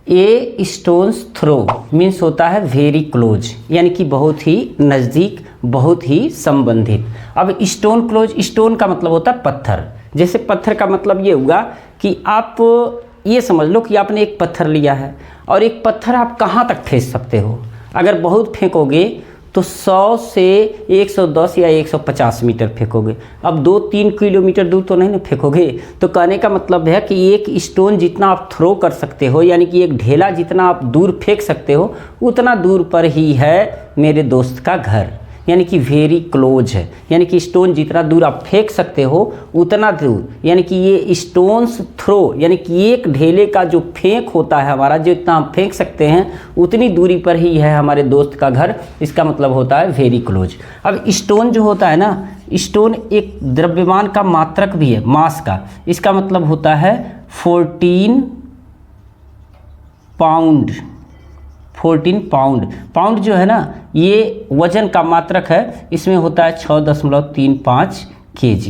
ए stone's throw means होता है very close, यानी कि बहुत ही नज़दीक, बहुत ही संबंधित। अब स्टोन क्लोज, स्टोन का मतलब होता है पत्थर। जैसे पत्थर का मतलब ये हुआ कि आप ये समझ लो कि आपने एक पत्थर लिया है और एक पत्थर आप कहाँ तक फेंक सकते हो। अगर बहुत फेंकोगे तो 100 से 110 या 150 मीटर फेंकोगे। अब 2-3 किलोमीटर दूर तो नहीं ना फेंकोगे। तो कहने का मतलब है कि एक स्टोन जितना आप थ्रो कर सकते हो, यानी कि एक ढेला जितना आप दूर फेंक सकते हो, उतना दूर पर ही है मेरे दोस्त का घर, यानी कि वेरी क्लोज है। यानी कि स्टोन जितना दूर आप फेंक सकते हो उतना दूर, यानी कि ये स्टोन्स थ्रो, यानी कि एक ढेले का जो फेंक होता है हमारा, जितना हम फेंक सकते हैं उतनी दूरी पर ही है हमारे दोस्त का घर। इसका मतलब होता है वेरी क्लोज। अब स्टोन जो होता है ना, स्टोन एक द्रव्यमान का मात्रक भी है, मास का। इसका मतलब होता है 14 पाउंड। 14 पाउंड। पाउंड जो है ना, ये वजन का मात्रक है। इसमें होता है 6.35 kg,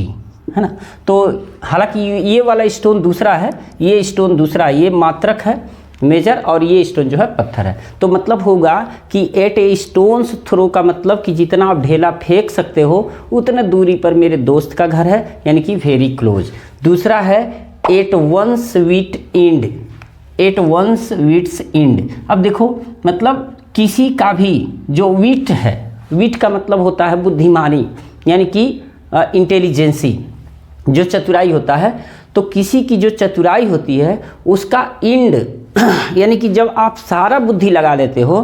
है ना। तो हालांकि ये वाला स्टोन दूसरा है, ये स्टोन दूसरा है, ये मात्रक है मेजर, और ये स्टोन जो है पत्थर है। तो मतलब होगा कि एट ए स्टोन्स थ्रो का मतलब कि जितना आप ढेला फेंक सकते हो उतने दूरी पर मेरे दोस्त का घर है, यानी कि वेरी क्लोज। दूसरा है एट वन स्वीट end. At one's wit's end. अब देखो मतलब किसी का भी जो वीट है, वीट का मतलब होता है बुद्धिमानी, यानी कि इंटेलिजेंसी, जो चतुराई होता है। तो किसी की जो चतुराई होती है उसका इंड, यानी कि जब आप सारा बुद्धि लगा लेते हो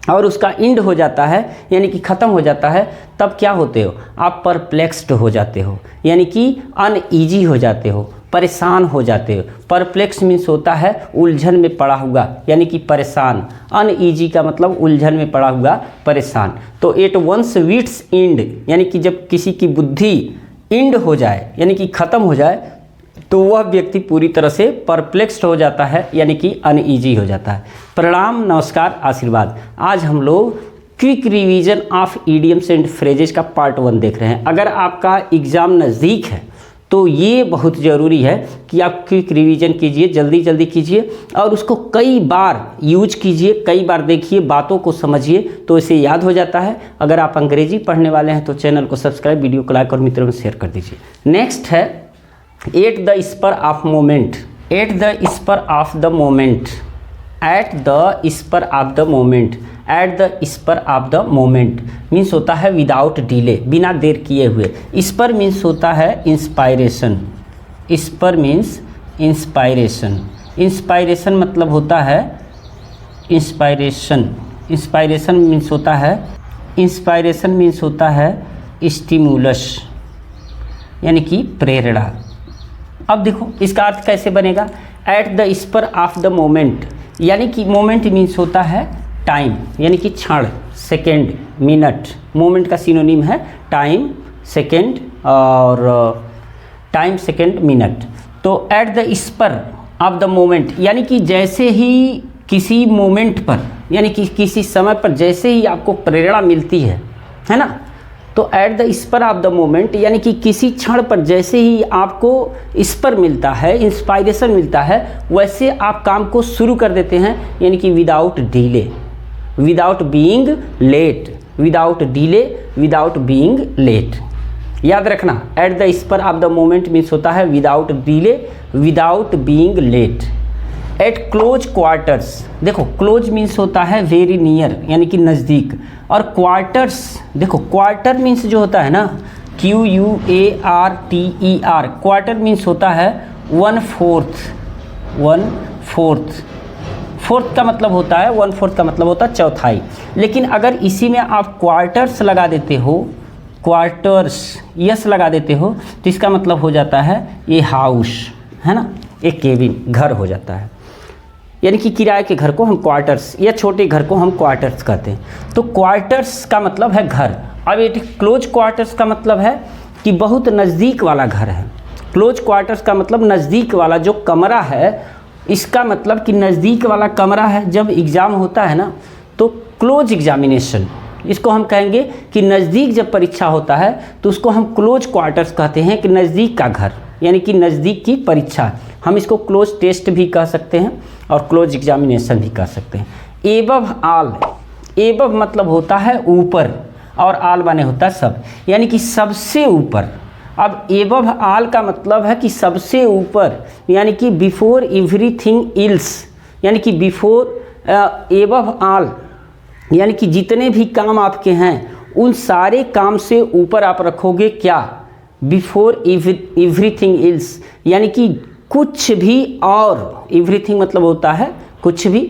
और उसका इंड हो जाता है, यानी कि ख़त्म हो जाता है, तब क्या होते हो आप? परप्लेक्स्ड हो जाते हो, यानी कि अनईजी हो जाते हो, परेशान हो जाते हो। परप्लेक्स मीन्स होता है उलझन में पड़ा हुआ, यानी कि परेशान। अनईजी का मतलब उलझन में पड़ा हुआ, परेशान। तो एट वंस वीट्स इंड, यानी कि जब किसी की बुद्धि इंड हो जाए, यानी कि ख़त्म हो जाए, तो वह व्यक्ति पूरी तरह से परप्लेक्स्ड हो जाता है, यानी कि अनईजी हो जाता है। प्रणाम, नमस्कार, आशीर्वाद। आज हम लोग quick revision of idioms and phrases का पार्ट 1 देख रहे हैं। अगर आपका एग्ज़ाम नज़दीक है तो ये बहुत ज़रूरी है कि आप क्विक रिवीजन कीजिए, जल्दी जल्दी कीजिए और उसको कई बार यूज कीजिए, कई बार देखिए, बातों को समझिए, तो इसे याद हो जाता है। अगर आप अंग्रेजी पढ़ने वाले हैं तो चैनल को सब्सक्राइब, वीडियो को लाइक और मित्रों में शेयर कर दीजिए। नेक्स्ट है at the spur of moment. At the spur of the moment. At the spur of the moment. At the spur of the moment means होता है विदाउट डिले, बिना देर किए हुए। स्पर मीन्स होता है inspiration. Spur means inspiration. Inspiration मतलब होता है इंस्पायरेशन। इंस्पायरेशन मीन्स होता है, इंस्पायरेशन मीन्स होता है स्टिमुलस, यानी कि प्रेरणा। अब देखो इसका अर्थ कैसे बनेगा? At the spur of the moment, यानी कि मोमेंट मीन्स होता है टाइम, यानी कि क्षण, सेकेंड, मिनट। मोमेंट का सिनोनिम है टाइम, सेकेंड, और टाइम, सेकेंड, मिनट। तो at the spur of the moment, यानी कि जैसे ही किसी मोमेंट पर, यानी कि किसी समय पर जैसे ही आपको प्रेरणा मिलती है ना, तो at the spur of the moment, यानी कि किसी क्षण पर जैसे ही आपको स्पर मिलता है, इंस्पायरेशन मिलता है, वैसे आप काम को शुरू कर देते हैं, यानी कि without delay, without being late. Without delay, without being late. याद रखना, at the spur of the moment means होता है without delay, without being late. At close quarters, देखो क्लोज मीन्स होता है वेरी नियर, यानी कि नज़दीक, और क्वार्टर्स, देखो क्वार्टर मीन्स जो होता है ना, QUARTER, क्वार्टर मीन्स होता है 1/4। 1/4, फोर्थ का मतलब होता है, 1/4 का मतलब होता है चौथाई। लेकिन अगर इसी में आप क्वार्टर्स लगा देते हो, क्वार्टर्स यस लगा देते हो, तो इसका मतलब हो जाता है ये हाउस, है ना, एक केबिन, घर हो जाता है। यानी कि किराए के घर को हम क्वार्टर्स, या छोटे घर को हम क्वार्टर्स कहते हैं। तो क्वार्टर्स का मतलब है घर। अब ये क्लोज क्वार्टर्स का मतलब है कि बहुत नज़दीक वाला घर है। क्लोज क्वार्टर्स का मतलब नज़दीक वाला जो कमरा है, इसका मतलब कि नज़दीक वाला कमरा है। जब एग्ज़ाम होता है ना, तो क्लोज एग्जामिनेशन, इसको हम कहेंगे कि नज़दीक जब परीक्षा होता है तो उसको हम क्लोज क्वार्टर्स कहते हैं, कि नज़दीक का घर, यानी कि नज़दीक की परीक्षा। हम इसको क्लोज टेस्ट भी कह सकते हैं, और क्लोज एग्जामिनेशन भी कह सकते हैं। एबव ऑल, एबव मतलब होता है ऊपर और ऑल माने होता है सब, यानी कि सबसे ऊपर। अब एबव ऑल का मतलब है कि सबसे ऊपर, यानी कि बिफोर एवरीथिंग एल्स, यानी कि बिफोर एबव ऑल, यानी कि जितने भी काम आपके हैं उन सारे काम से ऊपर आप रखोगे क्या, बिफोर एवरीथिंग एल्स, यानी कि कुछ भी और, एवरीथिंग मतलब होता है कुछ भी,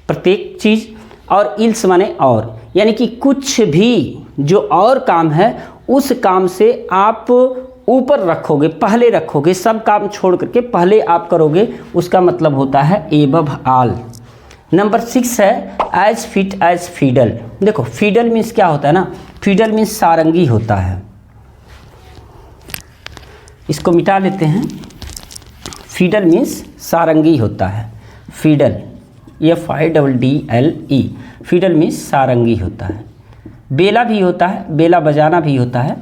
प्रत्येक चीज़, और इल्स माने और, यानी कि कुछ भी जो और काम है उस काम से आप ऊपर रखोगे, पहले रखोगे, सब काम छोड़ करके पहले आप करोगे, उसका मतलब होता है एबव ऑल। नंबर 6 है एज फिट एज फीडल। देखो फीडल मीन्स क्या होता है ना, फीडल मीन्स सारंगी होता है, इसको मिटा लेते हैं। फीडल मीन्स सारंगी होता है, फीडल FIDDLE, फीडल मीन्स सारंगी होता है। बेला भी होता है, बेला बजाना भी होता है,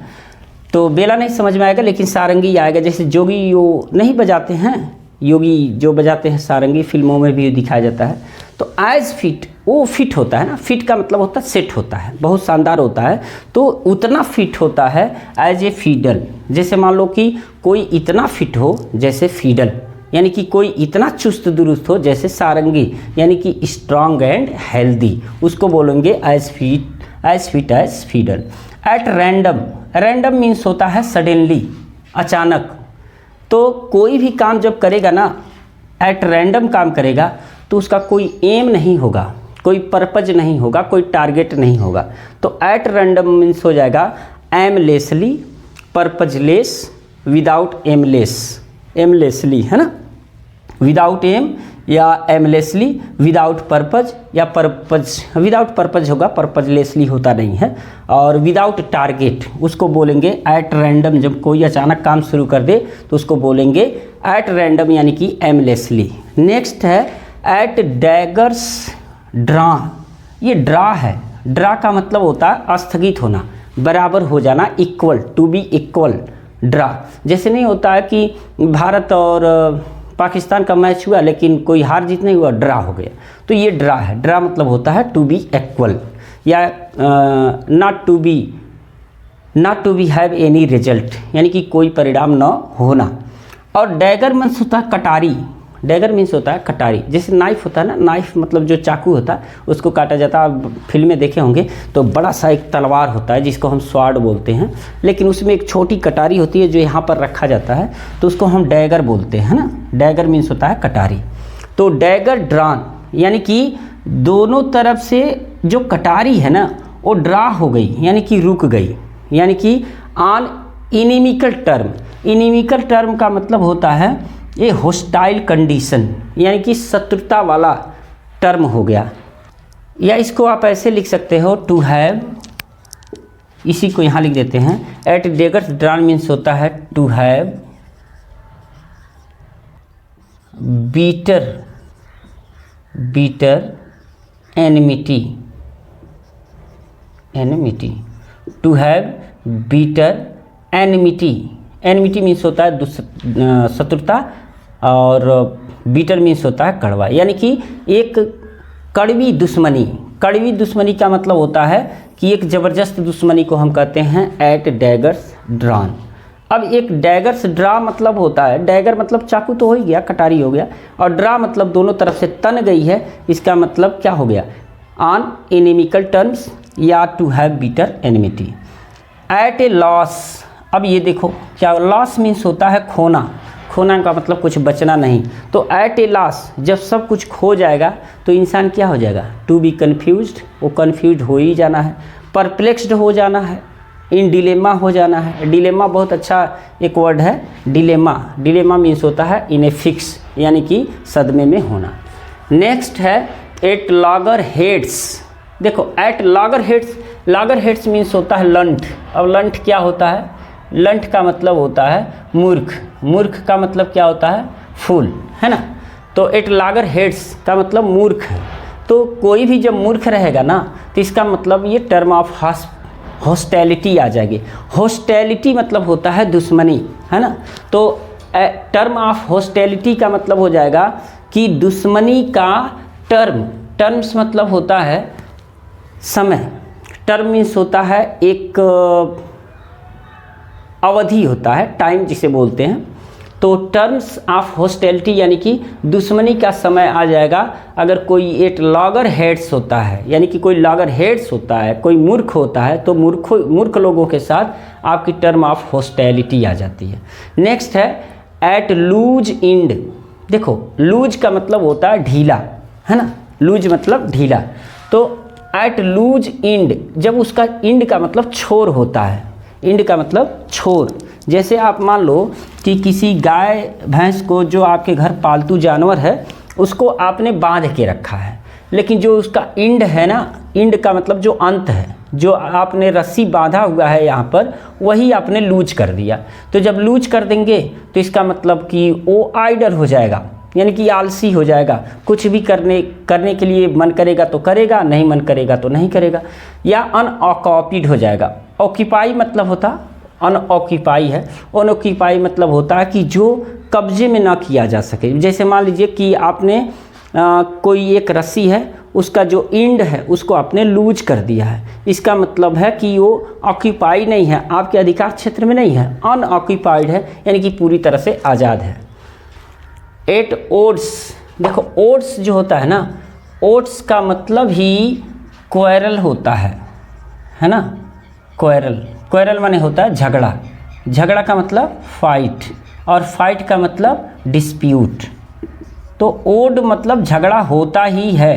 तो बेला नहीं समझ में आएगा लेकिन सारंगी आएगा। जैसे जोगी यो नहीं बजाते हैं, योगी जो बजाते हैं सारंगी, फिल्मों में भी दिखाया जाता है। तो एज फिट, वो फिट होता है ना, फिट का मतलब होता है सेट होता है, बहुत शानदार होता है, तो उतना फिट होता है एज ए फीडल। जैसे मान लो कि कोई इतना फिट हो जैसे फीडल, यानी कि कोई इतना चुस्त दुरुस्त हो जैसे सारंगी, यानी कि स्ट्रॉन्ग एंड हेल्दी, उसको बोलेंगे as fit as fiddle. At random, random means होता है सडनली, अचानक। तो कोई भी काम जब करेगा ना, एट रैंडम काम करेगा तो उसका कोई एम नहीं होगा, कोई पर्पज नहीं होगा, कोई टारगेट नहीं होगा। तो एट रैंडम मीन्स हो जाएगा aimlessly, purposeless, without aimless, aimlessly है ना, विदाउट एम या एमलेसली, विदाउट पर्पज या पर्पज, विदाउट पर्पज होगा, पर्पजलेसली होता नहीं है, और विदाउट टारगेट उसको बोलेंगे एट रैंडम। जब कोई अचानक काम शुरू कर दे तो उसको बोलेंगे एट रैंडम, यानी कि एमलेसली। नेक्स्ट है एट डैगर्स ड्रा। ये ड्रा है, ड्रा का मतलब होता है स्थगित होना, बराबर हो जाना, equal, to be equal, draw. जैसे नहीं होता है कि भारत और पाकिस्तान का मैच हुआ लेकिन कोई हार जीत नहीं हुआ, ड्रा हो गया, तो ये ड्रा है। ड्रा मतलब होता है टू बी इक्वल, या not to be have any result, यानी कि कोई परिणाम न होना। और डैगर मीन्स होता है कटारी, डैगर मीन्स होता है कटारी। जैसे नाइफ होता है ना, नाइफ मतलब जो चाकू होता है उसको काटा जाता है, आप फिल्म में देखे होंगे तो बड़ा सा एक तलवार होता है जिसको हम स्वाड बोलते हैं, लेकिन उसमें एक छोटी कटारी होती है जो यहाँ पर रखा जाता है, तो उसको हम डैगर बोलते हैं ना। डैगर मीन्स होता है कटारी। तो डैगर ड्रॉन, यानी कि दोनों तरफ से जो कटारी है ना वो ड्रा हो गई, यानी कि रुक गई, यानी कि on inimical term. Inimical term का मतलब होता है ये होस्टाइल कंडीशन, यानी कि शत्रुता वाला टर्म हो गया। या इसको आप ऐसे लिख सकते हो टू हैव, इसी को यहाँ लिख देते हैं। एट डैगर्स ड्रॉन मीन्स होता है to have bitter enmity, to have bitter enmity. Enmity means होता है शत्रुता, और बीटर मीन्स होता है कड़वा, यानी कि एक कड़वी दुश्मनी। कड़वी दुश्मनी का मतलब होता है कि एक ज़बरदस्त दुश्मनी को हम कहते हैं एट डैगर्स ड्रॉन। अब एक डैगर्स ड्रा मतलब होता है, डैगर मतलब चाकू तो हो ही गया, कटारी हो गया, और ड्रा मतलब दोनों तरफ से तन गई है, इसका मतलब क्या हो गया, ऑन एनिमिकल टर्म्स या to have bitter enmity. At a loss, अब ये देखो क्या, लॉस मीन्स होता है खोना, खोना का मतलब कुछ बचना नहीं। तो एट ए लॉस, जब सब कुछ खो जाएगा तो इंसान क्या हो जाएगा, टू बी कन्फ्यूज्ड, वो कन्फ्यूज हो ही जाना है, परप्लेक्स्ड हो जाना है, इन डिलेमा हो जाना है। डिलेमा बहुत अच्छा एक वर्ड है, डिलेमा। डिलेमा मीन्स होता है इन ए फिक्स, यानी कि सदमे में होना। नेक्स्ट है एट लॉगर हेड्स। देखो at loggerheads, loggerheads means होता है लंठ। अब लंठ क्या होता है, लंठ का मतलब होता है मूर्ख, मूर्ख का मतलब क्या होता है, फूल, है ना। तो एट लॉगर हेड्स का मतलब मूर्ख है। तो कोई भी जब मूर्ख रहेगा ना तो इसका मतलब ये टर्म ऑफ हॉस्टैलिटी आ जाएगी। हॉस्टैलिटी मतलब होता है दुश्मनी, है ना। तो टर्म ऑफ हॉस्टैलिटी का मतलब हो जाएगा कि दुश्मनी का टर्म्स मतलब होता है समय, टर्म मीन्स होता है एक अवधि होता है, टाइम जिसे बोलते हैं। तो टर्म्स ऑफ हॉस्टिलिटी यानी कि दुश्मनी का समय आ जाएगा अगर कोई एक लॉगर हेड्स होता है, यानी कि कोई लॉगर हेड्स होता है, कोई मूर्ख होता है, तो मूर्ख लोगों के साथ आपकी टर्म ऑफ हॉस्टिलिटी आ जाती है। नेक्स्ट है एट लूज इंड। देखो लूज का मतलब होता है ढीला, है ना, लूज मतलब ढीला। तो एट लूज इंड, जब उसका इंड का मतलब छोर होता है, इंड का मतलब छोर। जैसे आप मान लो कि किसी गाय भैंस को, जो आपके घर पालतू जानवर है, उसको आपने बांध के रखा है, लेकिन जो उसका इंड है ना, इंड का मतलब जो अंत है, जो आपने रस्सी बांधा हुआ है यहाँ पर, वही आपने लूज कर दिया। तो जब लूज कर देंगे तो इसका मतलब कि वो आइडल हो जाएगा, यानी कि आलसी हो जाएगा, कुछ भी करने के लिए मन करेगा तो करेगा, नहीं मन करेगा तो नहीं करेगा, या अनऑक्यूपाइड हो जाएगा। ऑक्यूपाई मतलब होता अनऑक्यूपाई है, अनऑक्यूपाई मतलब होता है कि जो कब्जे में ना किया जा सके। जैसे मान लीजिए कि आपने कोई एक रस्सी है, उसका जो इंड है उसको आपने लूज कर दिया है, इसका मतलब है कि वो ऑक्यूपाई नहीं है, आपके अधिकार क्षेत्र में नहीं है, अनऑक्यूपाइड है, यानी कि पूरी तरह से आज़ाद है। एट ओट्स, देखो ओट्स जो होता है ना, ओट्स का मतलब ही क्वेरल होता है ना, क्वेरल माने होता है झगड़ा, झगड़ा का मतलब फाइट, और फाइट का मतलब डिस्प्यूट। तो ओड मतलब झगड़ा होता ही है,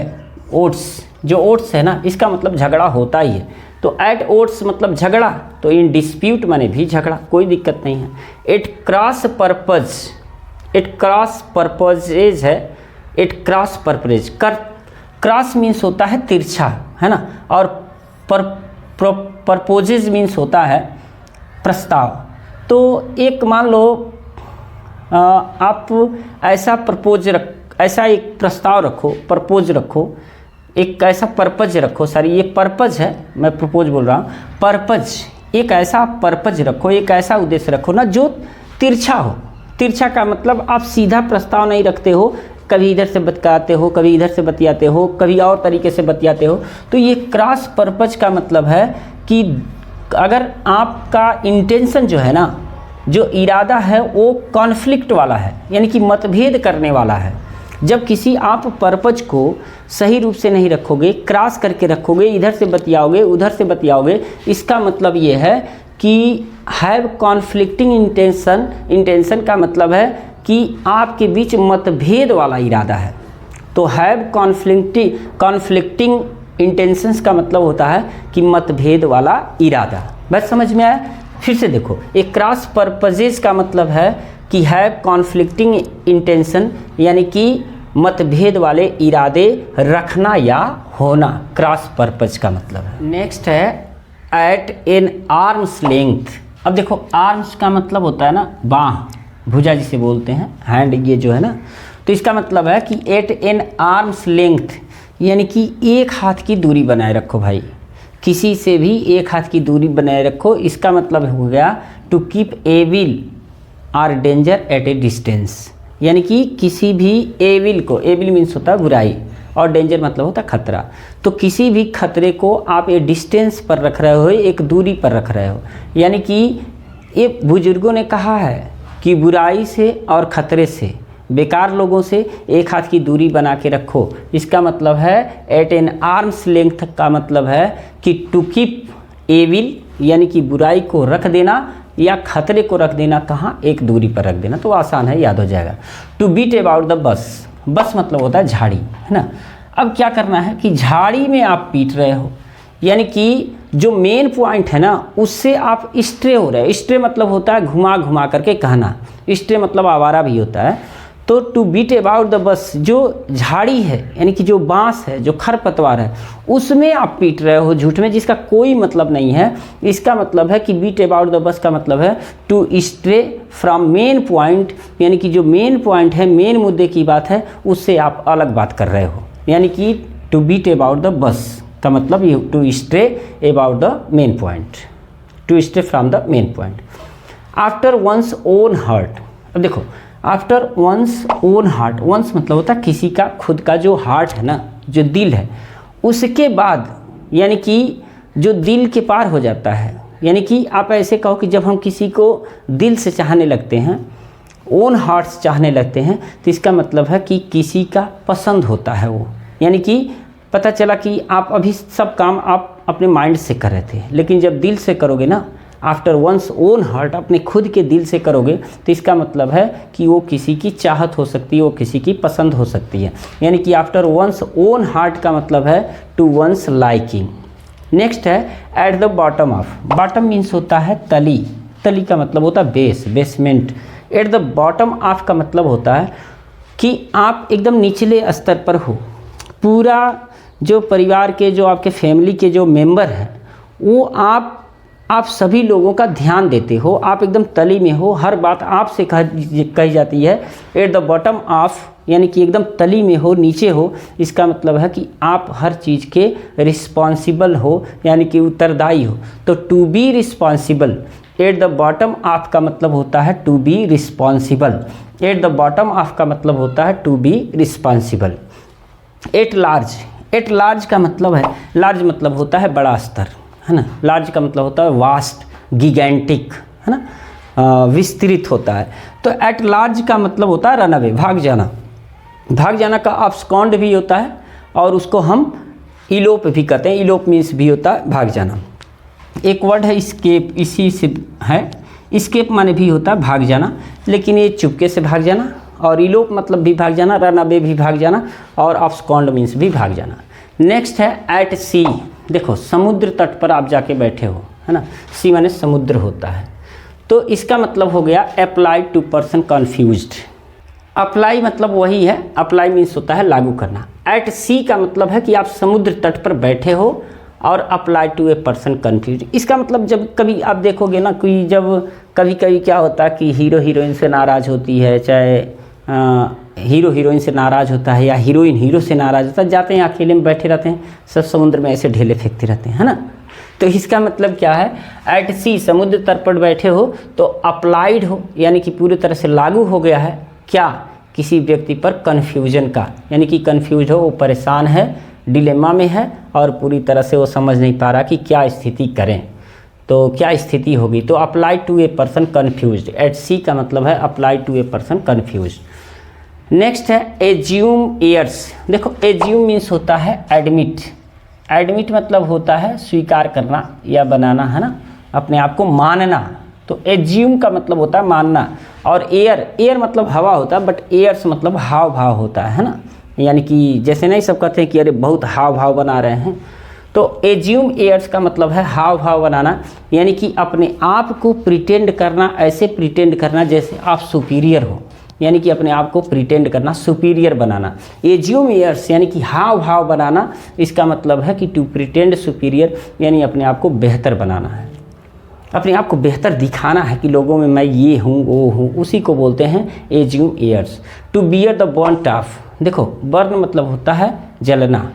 ओट्स, जो ओट्स है ना, इसका मतलब झगड़ा होता ही है। तो एट ओट्स मतलब झगड़ा, तो इन डिस्प्यूट माने भी झगड़ा, कोई दिक्कत नहीं है। At cross purpose, at cross purposes है, at cross purposes, cross means होता है तिरछा, है ना, और परपोजेज मीन्स होता है प्रस्ताव। तो एक मान लो आप ऐसा एक प्रस्ताव रखो, प्रपोज रखो, एक ऐसा पर्पज रखो, सॉरी ये पर्पज है, मैं प्रपोज बोल रहा हूँ, पर्पज, एक ऐसा पर्पज रखो, एक ऐसा उद्देश्य रखो ना जो तिरछा हो। तिरछा का मतलब आप सीधा प्रस्ताव नहीं रखते हो, कभी इधर से बतियाते हो, कभी इधर से बतियाते हो, कभी और तरीके से बतियाते हो। तो ये क्रॉस पर्पज का मतलब है कि अगर आपका इंटेंशन जो है ना, जो इरादा है वो कॉन्फ्लिक्ट वाला है, यानी कि मतभेद करने वाला है। जब किसी आप पर्पज को सही रूप से नहीं रखोगे, क्रॉस करके रखोगे, इधर से बतियाओगे, उधर से बतियाओगे, इसका मतलब ये है कि हैव कॉन्फ्लिक्टिंग इंटेंशन। इंटेंशन का मतलब है कि आपके बीच मतभेद वाला इरादा है। तो हैव कॉन्फ्लिक्टिंग इंटेंशंस का मतलब होता है कि मतभेद वाला इरादा। बस समझ में आया? फिर से देखो, एक क्रॉस पर्पजेस का मतलब है कि हैव कॉन्फ्लिक्टिंग इंटेंशन, यानी कि मतभेद वाले इरादे रखना या होना, क्रॉस पर्पज का मतलब है। नेक्स्ट है एट एन आर्म्स लेंथ। अब देखो आर्म्स का मतलब होता है ना बाँह, भुजा जिसे बोलते हैं, हैंड ये जो है ना, तो इसका मतलब है कि एट एन आर्म्स लेंथ, यानी कि एक हाथ की दूरी बनाए रखो भाई, किसी से भी एक हाथ की दूरी बनाए रखो। इसका मतलब हो गया to keep evil or danger at a distance, यानी कि किसी भी एविल को, एविल मीन्स होता है बुराई, और डेंजर मतलब होता है खतरा। तो किसी भी खतरे को आप एक डिस्टेंस पर रख रहे हो, एक दूरी पर रख रहे हो। यानी कि ये बुजुर्गों ने कहा है कि बुराई से और खतरे से, बेकार लोगों से एक हाथ की दूरी बना के रखो। इसका मतलब है एट एन आर्म्स लेंथ का मतलब है कि टू कीप एविल, यानी कि बुराई को रख देना या खतरे को रख देना, कहाँ, एक दूरी पर रख देना। तो आसान है, याद हो जाएगा। To beat about the bus, बस मतलब होता है झाड़ी, है ना। अब क्या करना है कि झाड़ी में आप पीट रहे हो, यानी कि जो मेन पॉइंट है ना उससे आप स्ट्रे हो रहे हो। स्ट्रे मतलब होता है घुमा घुमा करके कहना, स्ट्रे मतलब आवारा भी होता है। तो to beat about the bus, जो झाड़ी है यानी कि जो बांस है, जो खरपतवार है, उसमें आप पीट रहे हो झूठ में, जिसका कोई मतलब नहीं है। इसका मतलब है कि बीट अबाउट द बस का मतलब है to stray from main point, यानी कि जो मेन पॉइंट है, मेन मुद्दे की बात है, उससे आप अलग बात कर रहे हो। यानी कि to beat about the bush का मतलब to stray about the main point, to stray from the main point. After one's own heart. अब देखो after one's own heart, one's मतलब होता है किसी का खुद का जो हार्ट है ना, जो दिल है, उसके बाद यानी कि जो दिल के पार हो जाता है, यानी कि आप ऐसे कहो कि जब हम किसी को दिल से चाहने लगते हैं, ओन हार्ट से चाहने लगते हैं, तो इसका मतलब है कि किसी का पसंद होता है वो। यानी कि पता चला कि आप अभी सब काम आप अपने माइंड से कर रहे थे, लेकिन जब दिल से करोगे ना, आफ्टर वंस ओन हार्ट, अपने खुद के दिल से करोगे, तो इसका मतलब है कि वो किसी की चाहत हो सकती है, वो किसी की पसंद हो सकती है। यानी कि आफ्टर वंस ओन हार्ट का मतलब है टू वंस लाइकिंग। नेक्स्ट है at the bottom of. Bottom means होता है तली, तली का मतलब होता है base, basement. Eight the bottom of का मतलब होता है कि आप एकदम निचले स्तर पर हो। पूरा जो परिवार के, जो आपके फैमिली के जो मेंबर हैं, वो आप सभी लोगों का ध्यान देते हो, आप एकदम तली में हो, हर बात आपसे कही जाती है। एट द बॉटम ऑफ यानी कि एकदम तली में हो, नीचे हो, इसका मतलब है कि आप हर चीज़ के रिस्पॉन्सिबल हो, यानी कि उत्तरदायी हो। तो to be responsible, at the bottom of का मतलब होता है to be responsible. At the bottom of का मतलब होता है to be responsible. At large, at large का मतलब है, लार्ज मतलब होता है बड़ा स्तर, है ना। लार्ज का मतलब होता है वास्ट, गिगेंटिक, है ना, विस्तृत होता है। तो एट लार्ज का मतलब होता है रन अवे, भाग जाना। भाग जाना का अब्सकॉन्ड भी होता है और उसको हम इलोप भी कहते हैं। इलोप मीन्स भी होता है भाग जाना। एक वर्ड है स्केप, इसी से है। स्केप माने भी होता है भाग जाना, लेकिन ये चुपके से भाग जाना, और इलोप मतलब भी भाग जाना, रन अवे भी भाग जाना, और अब्सकॉन्ड मीन्स भी भाग जाना। नेक्स्ट है एट सी। देखो समुद्र तट पर आप जाके बैठे हो, है ना, सी माने समुद्र होता है। तो इसका मतलब हो गया apply to person confused. Apply मतलब वही है, अप्लाई मीन्स होता है लागू करना। एट सी का मतलब है कि आप समुद्र तट पर बैठे हो, और apply to a person confused. इसका मतलब जब कभी आप देखोगे ना कि जब कभी कभी क्या होता है कि हीरो हीरोइन से नाराज़ होती है, चाहे हीरो हीरोइन से नाराज़ होता है, या हीरोइन हीरो से नाराज़ होता है, जाते हैं अकेले में बैठे रहते हैं, सब समुद्र में ऐसे ढेले फेंकते रहते हैं, है ना। तो इसका मतलब क्या है, एट सी समुद्र तट पर बैठे हो तो अप्लाइड हो, यानी कि पूरी तरह से लागू हो गया है क्या, किसी व्यक्ति पर कन्फ्यूजन का, यानी कि कन्फ्यूज हो, वो परेशान है, डिलेमा में है, और पूरी तरह से वो समझ नहीं पा रहा कि क्या स्थिति करें, तो क्या स्थिति होगी। तो apply to a person confused, at sea का मतलब है apply to a person confused. Next है एज्यूम एयर्स। देखो एज्यूम मीन्स होता है एडमिट। एडमिट मतलब होता है स्वीकार करना या बनाना, है ना, अपने आप को मानना। तो एज्यूम का मतलब होता है मानना। और एयर, एयर मतलब हवा होता है, बट एयर्स मतलब हाव भाव होता है ना, यानी कि जैसे नहीं सब कहते हैं कि अरे बहुत हाव भाव बना रहे हैं, तो एज्यूम एयर्स का मतलब है हाव भाव बनाना, यानी कि अपने आप को प्रिटेंड करना, ऐसे प्रिटेंड करना जैसे आप सुपीरियर हो, यानी कि अपने आप को प्रिटेंड करना, सुपीरियर बनाना। एज्यूम एयर्स यानी कि हाव भाव बनाना, इसका मतलब है कि टू प्रिटेंड सुपीरियर, यानी अपने आप को बेहतर बनाना है, अपने आप को बेहतर दिखाना है कि लोगों में मैं ये हूँ वो हूँ, उसी को बोलते हैं assume airs. To bear the brunt of. देखो बर्न मतलब होता है जलना,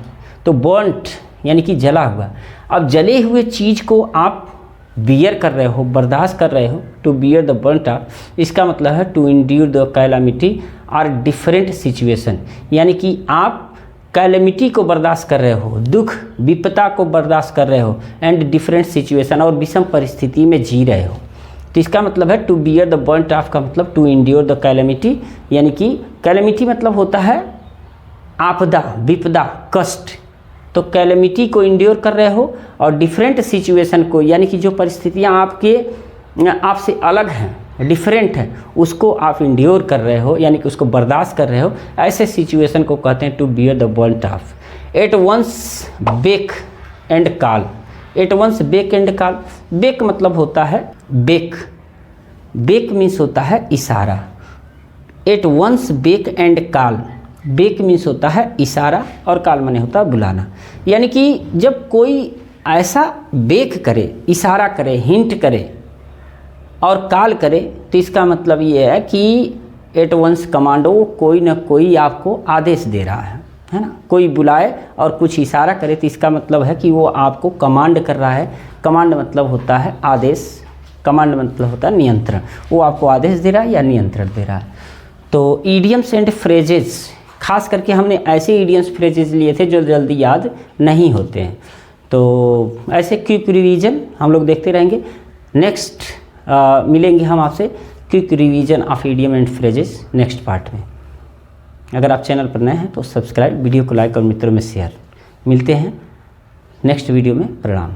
तो बर्न्ट यानी कि जला हुआ। अब जले हुए चीज़ को आप बियर कर रहे हो, बर्दाश्त कर रहे हो, to bear the brunt of, इसका मतलब है टू इंड्यूर द कैलामिटी और डिफरेंट सिचुएशन, यानी कि आप कैलेमिटी को बर्दाश्त कर रहे हो, दुख विपदा को बर्दाश्त कर रहे हो, एंड डिफरेंट सिचुएशन, और विषम परिस्थिति में जी रहे हो। तो इसका मतलब है to bear the brunt of का मतलब टू इंड्योर द कैलेमिटी, यानी कि कैलेमिटी मतलब होता है आपदा, विपदा, कष्ट। तो कैलेमिटी को इंड्योर कर रहे हो, और डिफरेंट सिचुएशन को, यानी कि जो परिस्थितियाँ आपसे अलग हैं, डिफरेंट है, उसको आप इंड्योर कर रहे हो, यानी कि उसको बर्दाश्त कर रहे हो, ऐसे सिचुएशन को कहते हैं to bear the brunt of. At one's beck and call. At one's beck and call, beck मतलब होता है बेक, बेक मीन्स होता है इशारा। At one's beck and call, beck means होता है इशारा, और कॉल माने होता है बुलाना, यानी कि जब कोई ऐसा बेक करे, इशारा करे, हिंट करे और कॉल करे, तो इसका मतलब ये है कि एट वंस कमांडो, कोई ना कोई आपको आदेश दे रहा है ना, कोई बुलाए और कुछ इशारा करे, तो इसका मतलब है कि वो आपको कमांड कर रहा है। कमांड मतलब होता है आदेश, कमांड मतलब होता है नियंत्रण, वो आपको आदेश दे रहा है या नियंत्रण दे रहा है। तो ईडियम्स एंड फ्रेजेस, खास करके हमने ऐसे ईडियम्स फ्रेजेस लिए थे जो जल्दी याद नहीं होते हैं। तो ऐसे क्विक रिवीजन हम लोग देखते रहेंगे। नेक्स्ट मिलेंगे हम आपसे quick revision of idiom and phrases next part में। अगर आप चैनल पर नए हैं तो सब्सक्राइब, वीडियो को लाइक और मित्रों में शेयर। मिलते हैं नेक्स्ट वीडियो में। प्रणाम।